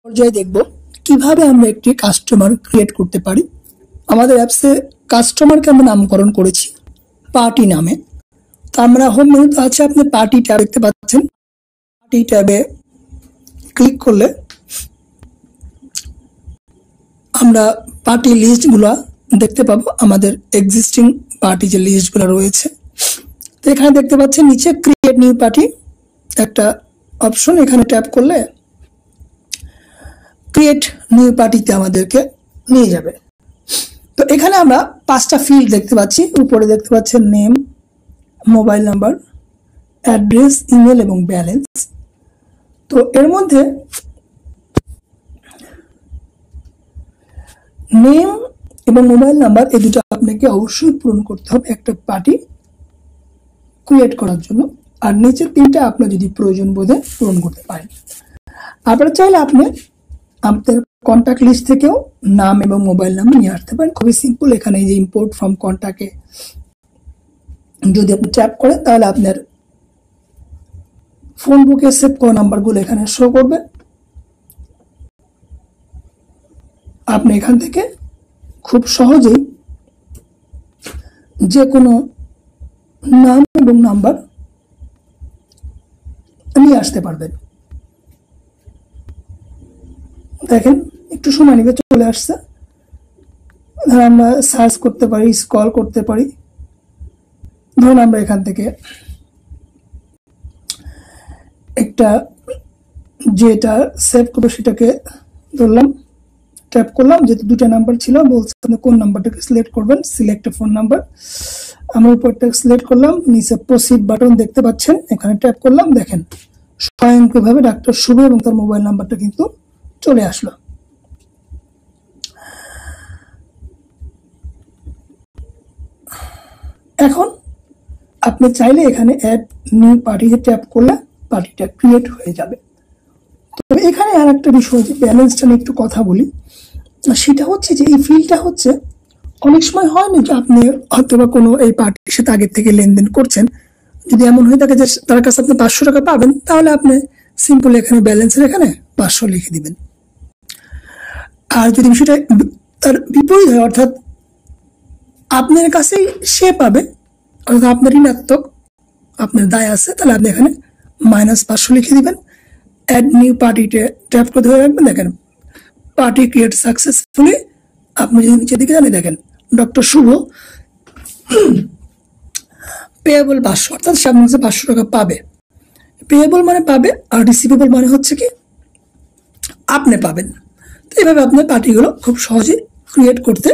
পর্যায়ে দেখব কিভাবে আমরা একটি কাস্টমার ক্রিয়েট করতে পারি। আমাদের অ্যাপসে কাস্টমারকে আমরা নামকরণ করেছি পার্টি নামে। তো আমরা হোম মেনুতে আছে, আপনি পার্টি ট্যাব দেখতে পাচ্ছেন। পার্টি ট্যাবে ক্লিক করলে আমরা পার্টি লিস্টগুলো দেখতে পাবো, আমাদের এক্সিস্টিং পার্টি যে লিস্টগুলো রয়েছে। তো এখানে দেখতে পাচ্ছেন নিচে ক্রিয়েট নিউ পার্টি একটা অপশন, এখানে ট্যাপ করলে ক্রিয়েট নিউ পার্টিতে আমাদেরকে নিয়ে যাবে। তো এখানে আমরা 5টা ফিল্ড দেখতে পাচ্ছি। উপরে দেখতে পাচ্ছেন name, mobile number, address, email এবং ব্যালেন্স। তো এর মধ্যে নেম এবং মোবাইল নাম্বার এই দুটো আপনাকে অবশ্যই পূরণ করতে হবে একটা পার্টি ক্রিয়েট করার জন্য। আর নিচের 3টা আপনার যদি প্রয়োজন বোধে পূরণ করতে পারেন। আপনারা চাইলে আপনি আপনার কন্ট্যাক্ট লিস্ট থেকেও নাম এবং মোবাইল নাম্বার নিয়ে আসতে পারেন। খুবই সিম্পল। এখানে এই যে ইম্পোর্ট ফ্রম কন্ট্যাক্টে যদি আপনি ট্যাপ করেন তাহলে আপনার ফোন বুকে সেভ করা নাম্বারগুলো এখানে শো করবে। আপনি এখান থেকে খুব সহজেই যে কোনো নাম এবং নাম্বার নিয়ে আসতে পারবেন। দেখেন একটু সময় নিবে, চলে আসছে। ধর আমরা সার্চ করতে পারি, স্ক্রল করতে পারি। ধরুন আমরা এখান থেকে একটা যেটা সেভ করবো সেটাকে ধরলাম, ট্যাপ করলাম। যেহেতু 2টা নাম্বার ছিল, বলছে আপনি কোন নাম্বারটাকে সিলেক্ট করবেন। সিলেক্ট এ ফোন নাম্বার, আমরা উপরটা সিলেক্ট করলাম। নিচে প্রসিড বাটন দেখতে পাচ্ছেন, এখানে ট্যাপ করলাম। দেখেন স্বয়ংক্রিয়ভাবে ডাক্তার শুভ এবং তার মোবাইল নাম্বারটা কিন্তু চলে আসলো। এখন আপনি চাইলে এখানে অ্যাড নিউ পার্টিতে ট্যাপ করলে পার্টিটা ক্রিয়েট হয়ে যাবে। তবে এখানে আর একটা বিষয়, যে ব্যালেন্সটা নিয়ে একটু কথা বলি। সেটা হচ্ছে যে এই ফিল্ডটা হচ্ছে অনেক সময় হয় না যে আপনি হয়তো বা কোনো এই পার্টির সাথে আগের থেকে লেনদেন করছেন। যদি এমন হয়ে থাকে যে তার কাছে আপনি 500 টাকা পাবেন, তাহলে আপনি সিম্পল এখানে ব্যালেন্সের এখানে 500 লিখে দিবেন। আর যদি বিষয়টা তার বিপরীত হয়, অর্থাৎ আপনার কাছেই সে পাবে, অর্থাৎ আপনার ঋণাত্মক, আপনার দায় আছে, তাহলে আপনি এখানে -500 লিখে দিবেন। অ্যাড নিউ পার্টিতে ট্যাপ করে ধরে রাখবেন। দেখেন পার্টি ক্রিয়েট সাকসেসফুলি। আপনি যদি নিচের দিকে জানেন, দেখেন ডক্টর শুভ পেয়েবল 500, অর্থাৎ সে আপনার কাছে 500 টাকা পাবে। পেয়েবল মানে পাবে, আর রিসিভেবল মানে হচ্ছে কি আপনি পাবেন। তো এইভাবে আপনার পার্টিগুলো খুব সহজে ক্রিয়েট করতে